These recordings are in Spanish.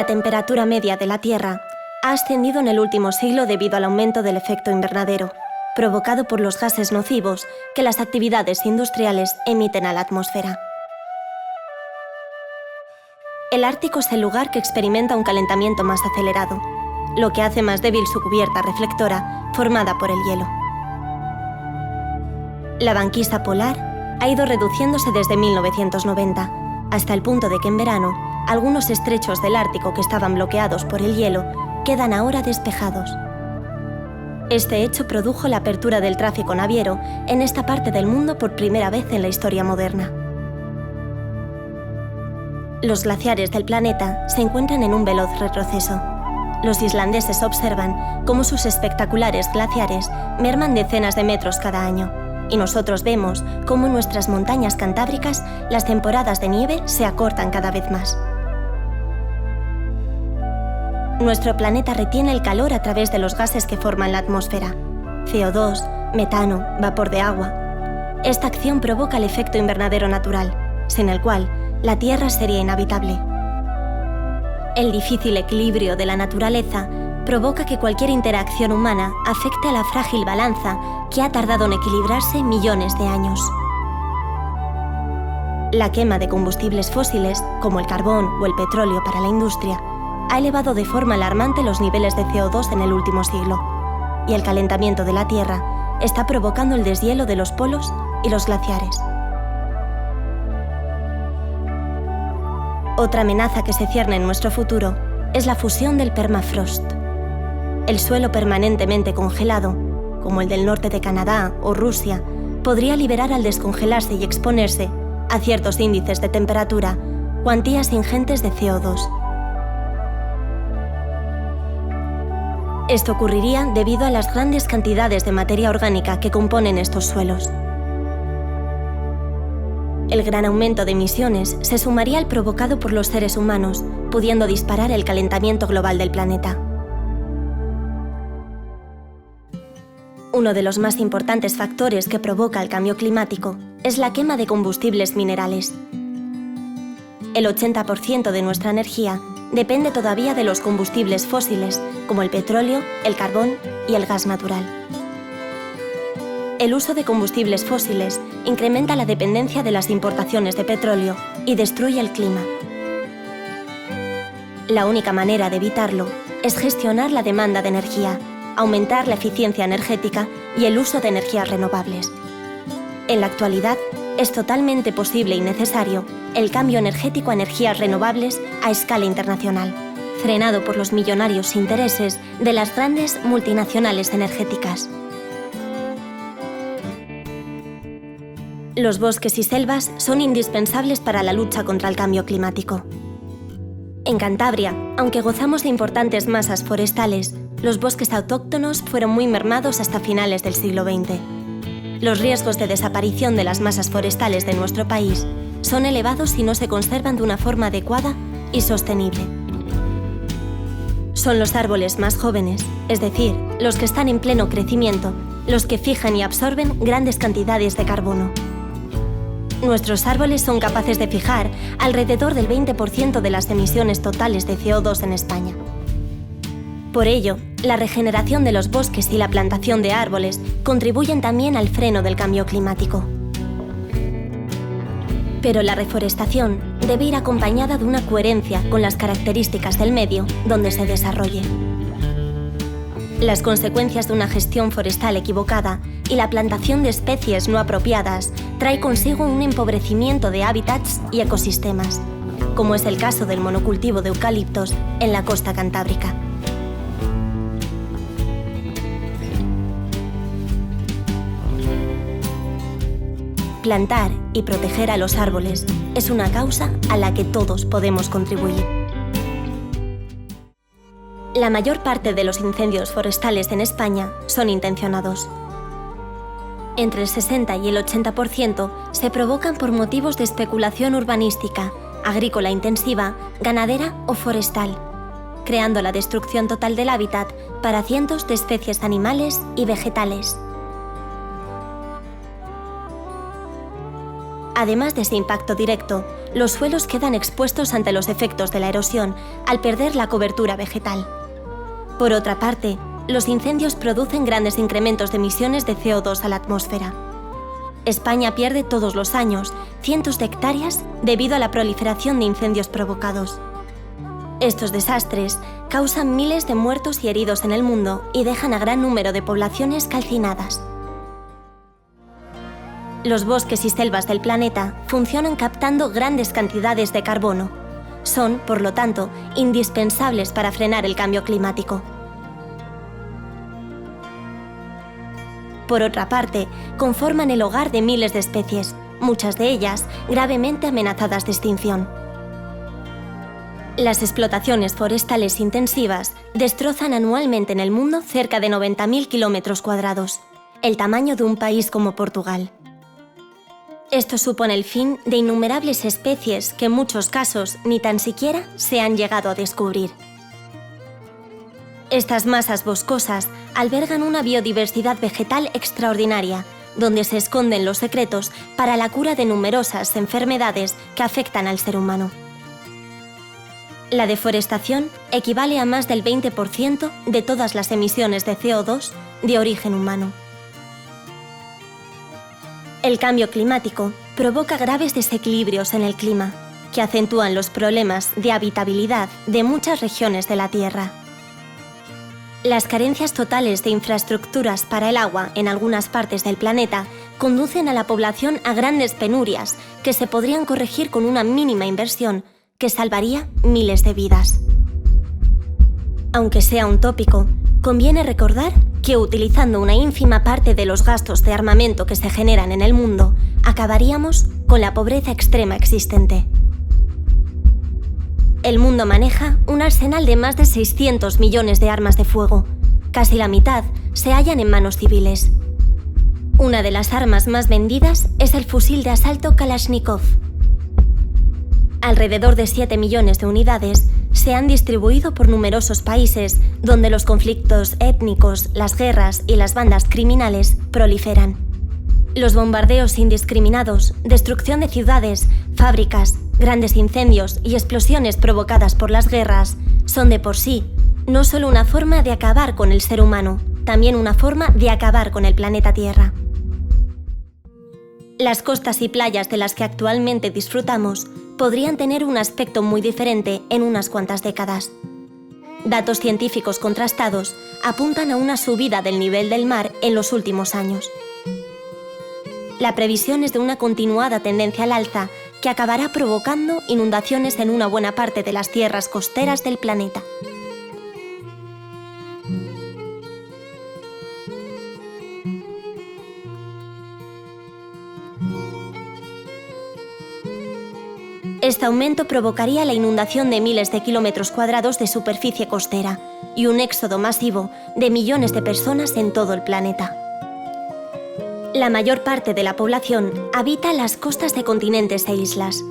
La temperatura media de la Tierra ha ascendido en el último siglo debido al aumento del efecto invernadero, provocado por los gases nocivos que las actividades industriales emiten a la atmósfera. El Ártico es el lugar que experimenta un calentamiento más acelerado, lo que hace más débil su cubierta reflectora formada por el hielo. La banquisa polar ha ido reduciéndose desde 1990, hasta el punto de que en verano algunos estrechos del Ártico que estaban bloqueados por el hielo quedan ahora despejados. Este hecho produjo la apertura del tráfico naviero en esta parte del mundo por primera vez en la historia moderna. Los glaciares del planeta se encuentran en un veloz retroceso. Los islandeses observan cómo sus espectaculares glaciares merman decenas de metros cada año, y nosotros vemos cómo en nuestras montañas cantábricas las temporadas de nieve se acortan cada vez más. Nuestro planeta retiene el calor a través de los gases que forman la atmósfera: CO2, metano, vapor de agua. Esta acción provoca el efecto invernadero natural, sin el cual la Tierra sería inhabitable. El difícil equilibrio de la naturaleza provoca que cualquier interacción humana afecte a la frágil balanza que ha tardado en equilibrarse millones de años. La quema de combustibles fósiles, como el carbón o el petróleo para la industria, ha elevado de forma alarmante los niveles de CO2 en el último siglo, y el calentamiento de la Tierra está provocando el deshielo de los polos y los glaciares. Otra amenaza que se cierne en nuestro futuro es la fusión del permafrost. El suelo permanentemente congelado, como el del norte de Canadá o Rusia, podría liberar al descongelarse y exponerse a ciertos índices de temperatura cuantías ingentes de CO2. Esto ocurriría debido a las grandes cantidades de materia orgánica que componen estos suelos. El gran aumento de emisiones se sumaría al provocado por los seres humanos, pudiendo disparar el calentamiento global del planeta. Uno de los más importantes factores que provoca el cambio climático es la quema de combustibles minerales. El 80% de nuestra energía depende todavía de los combustibles fósiles, como el petróleo, el carbón y el gas natural. El uso de combustibles fósiles incrementa la dependencia de las importaciones de petróleo y destruye el clima. La única manera de evitarlo es gestionar la demanda de energía, aumentar la eficiencia energética y el uso de energías renovables. En la actualidad, es totalmente posible y necesario el cambio energético a energías renovables a escala internacional, frenado por los millonarios intereses de las grandes multinacionales energéticas. Los bosques y selvas son indispensables para la lucha contra el cambio climático. En Cantabria, aunque gozamos de importantes masas forestales, los bosques autóctonos fueron muy mermados hasta finales del siglo XX. Los riesgos de desaparición de las masas forestales de nuestro país son elevados si no se conservan de una forma adecuada y sostenible. Son los árboles más jóvenes, es decir, los que están en pleno crecimiento, los que fijan y absorben grandes cantidades de carbono. Nuestros árboles son capaces de fijar alrededor del 20% de las emisiones totales de CO2 en España. Por ello, la regeneración de los bosques y la plantación de árboles contribuyen también al freno del cambio climático. Pero la reforestación debe ir acompañada de una coherencia con las características del medio donde se desarrolle. Las consecuencias de una gestión forestal equivocada y la plantación de especies no apropiadas trae consigo un empobrecimiento de hábitats y ecosistemas, como es el caso del monocultivo de eucaliptos en la costa cantábrica. Plantar y proteger a los árboles es una causa a la que todos podemos contribuir. La mayor parte de los incendios forestales en España son intencionados. Entre el 60 y el 80% se provocan por motivos de especulación urbanística, agrícola intensiva, ganadera o forestal, creando la destrucción total del hábitat para cientos de especies animales y vegetales. Además de ese impacto directo, los suelos quedan expuestos ante los efectos de la erosión al perder la cobertura vegetal. Por otra parte, los incendios producen grandes incrementos de emisiones de CO2 a la atmósfera. España pierde todos los años cientos de hectáreas debido a la proliferación de incendios provocados. Estos desastres causan miles de muertos y heridos en el mundo y dejan a gran número de poblaciones calcinadas. Los bosques y selvas del planeta funcionan captando grandes cantidades de carbono. Son, por lo tanto, indispensables para frenar el cambio climático. Por otra parte, conforman el hogar de miles de especies, muchas de ellas gravemente amenazadas de extinción. Las explotaciones forestales intensivas destrozan anualmente en el mundo cerca de 90.000 kilómetros cuadrados, el tamaño de un país como Portugal. Esto supone el fin de innumerables especies que en muchos casos ni tan siquiera se han llegado a descubrir. Estas masas boscosas albergan una biodiversidad vegetal extraordinaria, donde se esconden los secretos para la cura de numerosas enfermedades que afectan al ser humano. La deforestación equivale a más del 20% de todas las emisiones de CO2 de origen humano. El cambio climático provoca graves desequilibrios en el clima, que acentúan los problemas de habitabilidad de muchas regiones de la Tierra. Las carencias totales de infraestructuras para el agua en algunas partes del planeta conducen a la población a grandes penurias que se podrían corregir con una mínima inversión que salvaría miles de vidas. Aunque sea un tópico, conviene recordar que utilizando una ínfima parte de los gastos de armamento que se generan en el mundo, acabaríamos con la pobreza extrema existente. El mundo maneja un arsenal de más de 600 millones de armas de fuego. Casi la mitad se hallan en manos civiles. Una de las armas más vendidas es el fusil de asalto Kalashnikov. Alrededor de 7 millones de unidades se han distribuido por numerosos países donde los conflictos étnicos, las guerras y las bandas criminales proliferan. Los bombardeos indiscriminados, destrucción de ciudades, fábricas, grandes incendios y explosiones provocadas por las guerras son de por sí no solo una forma de acabar con el ser humano, también una forma de acabar con el planeta Tierra. Las costas y playas de las que actualmente disfrutamos podrían tener un aspecto muy diferente en unas cuantas décadas. Datos científicos contrastados apuntan a una subida del nivel del mar en los últimos años. La previsión es de una continuada tendencia al alza que acabará provocando inundaciones en una buena parte de las tierras costeras del planeta. Este aumento provocaría la inundación de miles de kilómetros cuadrados de superficie costera y un éxodo masivo de millones de personas en todo el planeta. La mayor parte de la población habita las costas de continentes e islas.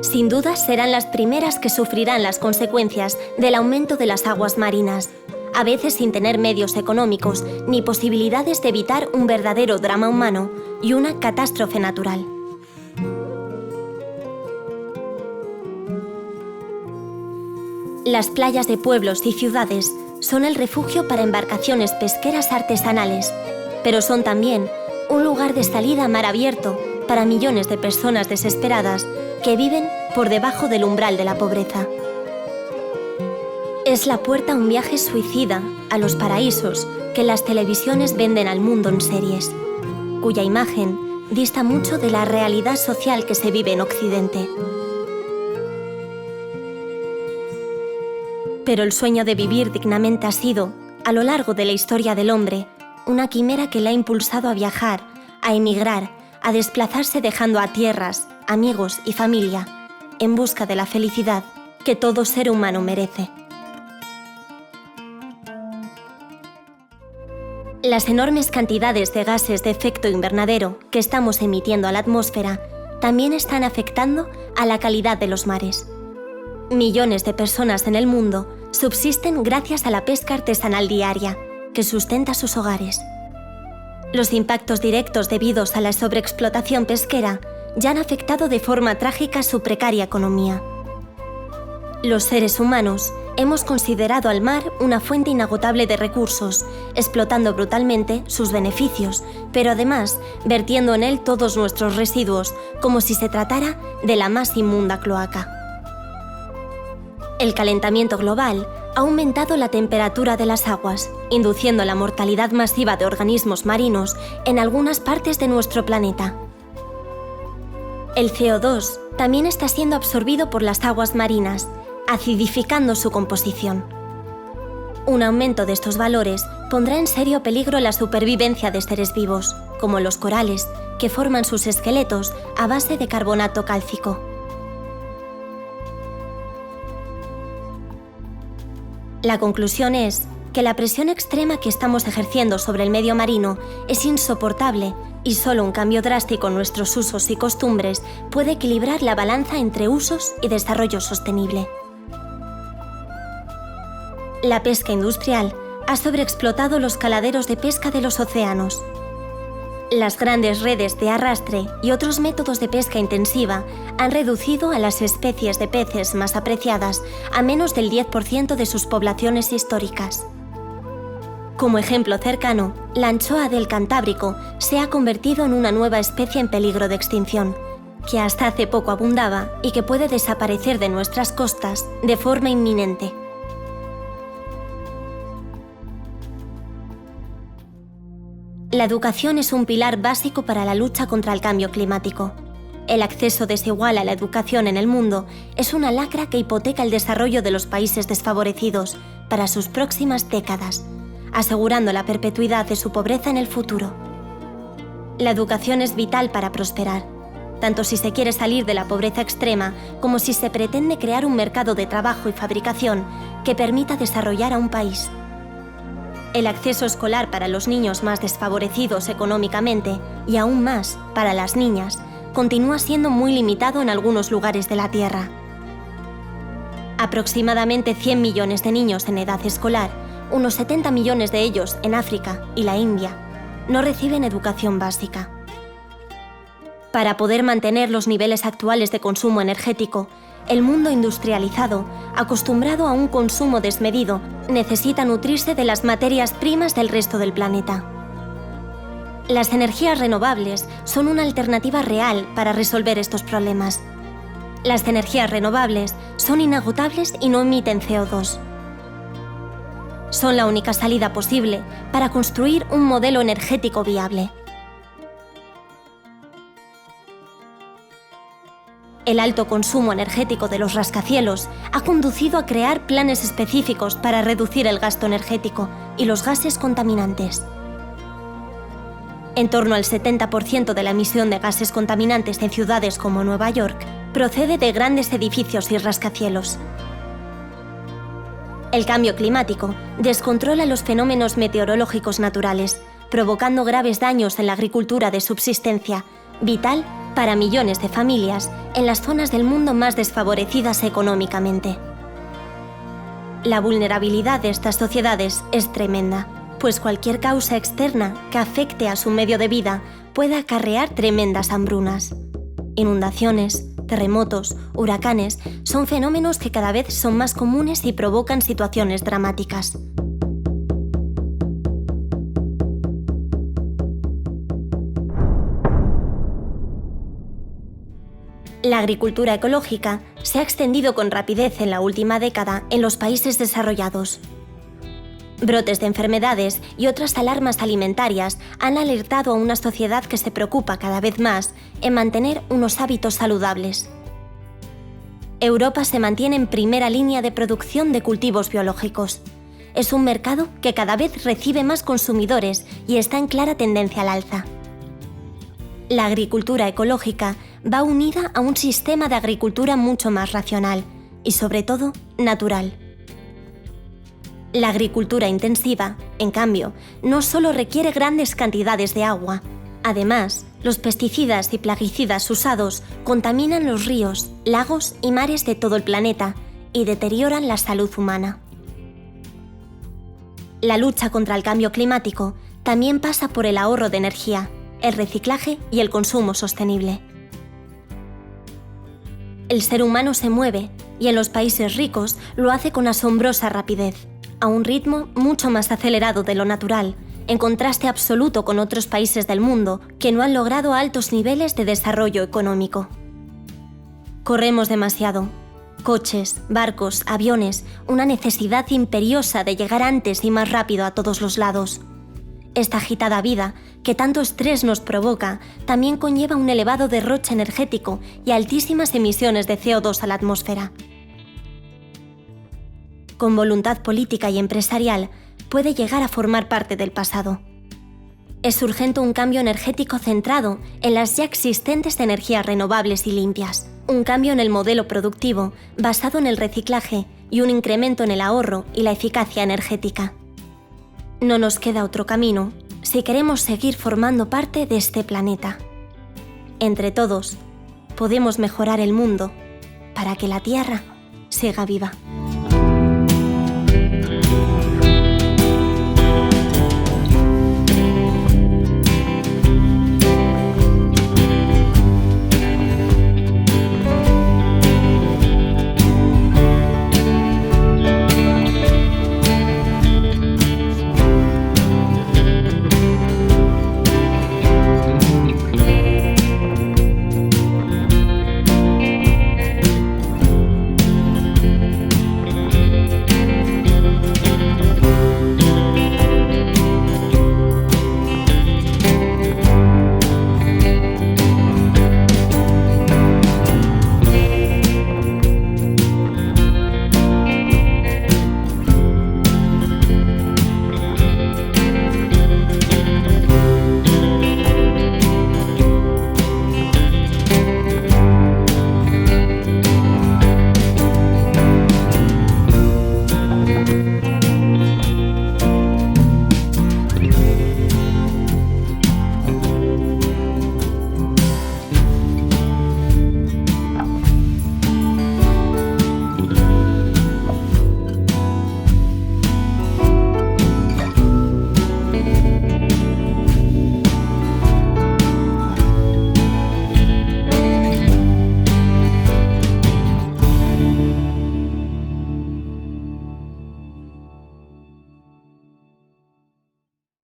Sin duda serán las primeras que sufrirán las consecuencias del aumento de las aguas marinas, a veces sin tener medios económicos ni posibilidades de evitar un verdadero drama humano y una catástrofe natural. Las playas de pueblos y ciudades son el refugio para embarcaciones pesqueras artesanales, pero son también un lugar de salida a mar abierto para millones de personas desesperadas que viven por debajo del umbral de la pobreza. Es la puerta a un viaje suicida a los paraísos que las televisiones venden al mundo en series, cuya imagen dista mucho de la realidad social que se vive en Occidente. Pero el sueño de vivir dignamente ha sido, a lo largo de la historia del hombre, una quimera que le ha impulsado a viajar, a emigrar, a desplazarse dejando a tierras, amigos y familia, en busca de la felicidad que todo ser humano merece. Las enormes cantidades de gases de efecto invernadero que estamos emitiendo a la atmósfera también están afectando a la calidad de los mares. Millones de personas en el mundo subsisten gracias a la pesca artesanal diaria, que sustenta sus hogares. Los impactos directos debidos a la sobreexplotación pesquera ya han afectado de forma trágica su precaria economía. Los seres humanos hemos considerado al mar una fuente inagotable de recursos, explotando brutalmente sus beneficios, pero además vertiendo en él todos nuestros residuos, como si se tratara de la más inmunda cloaca. El calentamiento global ha aumentado la temperatura de las aguas, induciendo la mortalidad masiva de organismos marinos en algunas partes de nuestro planeta. El CO2 también está siendo absorbido por las aguas marinas, acidificando su composición. Un aumento de estos valores pondrá en serio peligro la supervivencia de seres vivos, como los corales, que forman sus esqueletos a base de carbonato cálcico. La conclusión es que la presión extrema que estamos ejerciendo sobre el medio marino es insoportable y solo un cambio drástico en nuestros usos y costumbres puede equilibrar la balanza entre usos y desarrollo sostenible. La pesca industrial ha sobreexplotado los caladeros de pesca de los océanos. Las grandes redes de arrastre y otros métodos de pesca intensiva han reducido a las especies de peces más apreciadas a menos del 10% de sus poblaciones históricas. Como ejemplo cercano, la anchoa del Cantábrico se ha convertido en una nueva especie en peligro de extinción, que hasta hace poco abundaba y que puede desaparecer de nuestras costas de forma inminente. La educación es un pilar básico para la lucha contra el cambio climático. El acceso desigual a la educación en el mundo es una lacra que hipoteca el desarrollo de los países desfavorecidos para sus próximas décadas, asegurando la perpetuidad de su pobreza en el futuro. La educación es vital para prosperar, tanto si se quiere salir de la pobreza extrema como si se pretende crear un mercado de trabajo y fabricación que permita desarrollar a un país. El acceso escolar para los niños más desfavorecidos económicamente y aún más para las niñas continúa siendo muy limitado en algunos lugares de la Tierra. Aproximadamente 100 millones de niños en edad escolar, unos 70 millones de ellos en África y la India, no reciben educación básica. Para poder mantener los niveles actuales de consumo energético, el mundo industrializado, acostumbrado a un consumo desmedido, necesita nutrirse de las materias primas del resto del planeta. Las energías renovables son una alternativa real para resolver estos problemas. Las energías renovables son inagotables y no emiten CO2. Son la única salida posible para construir un modelo energético viable. El alto consumo energético de los rascacielos ha conducido a crear planes específicos para reducir el gasto energético y los gases contaminantes. En torno al 70% de la emisión de gases contaminantes en ciudades como Nueva York procede de grandes edificios y rascacielos. El cambio climático descontrola los fenómenos meteorológicos naturales, provocando graves daños en la agricultura de subsistencia, vital para millones de familias en las zonas del mundo más desfavorecidas económicamente. La vulnerabilidad de estas sociedades es tremenda, pues cualquier causa externa que afecte a su medio de vida puede acarrear tremendas hambrunas. Inundaciones, terremotos, huracanes son fenómenos que cada vez son más comunes y provocan situaciones dramáticas. La agricultura ecológica se ha extendido con rapidez en la última década en los países desarrollados. Brotes de enfermedades y otras alarmas alimentarias han alertado a una sociedad que se preocupa cada vez más en mantener unos hábitos saludables. Europa se mantiene en primera línea de producción de cultivos biológicos. Es un mercado que cada vez recibe más consumidores y está en clara tendencia al alza. La agricultura ecológica va unida a un sistema de agricultura mucho más racional y, sobre todo, natural. La agricultura intensiva, en cambio, no solo requiere grandes cantidades de agua. Además, los pesticidas y plaguicidas usados contaminan los ríos, lagos y mares de todo el planeta y deterioran la salud humana. La lucha contra el cambio climático también pasa por el ahorro de energía, el reciclaje y el consumo sostenible. El ser humano se mueve, y en los países ricos lo hace con asombrosa rapidez, a un ritmo mucho más acelerado de lo natural, en contraste absoluto con otros países del mundo que no han logrado altos niveles de desarrollo económico. Corremos demasiado. Coches, barcos, aviones, una necesidad imperiosa de llegar antes y más rápido a todos los lados. Esta agitada vida, que tanto estrés nos provoca, también conlleva un elevado derroche energético y altísimas emisiones de CO2 a la atmósfera. Con voluntad política y empresarial, puede llegar a formar parte del pasado. Es urgente un cambio energético centrado en las ya existentes energías renovables y limpias, un cambio en el modelo productivo basado en el reciclaje y un incremento en el ahorro y la eficacia energética. No nos queda otro camino si queremos seguir formando parte de este planeta. Entre todos, podemos mejorar el mundo para que la Tierra siga viva.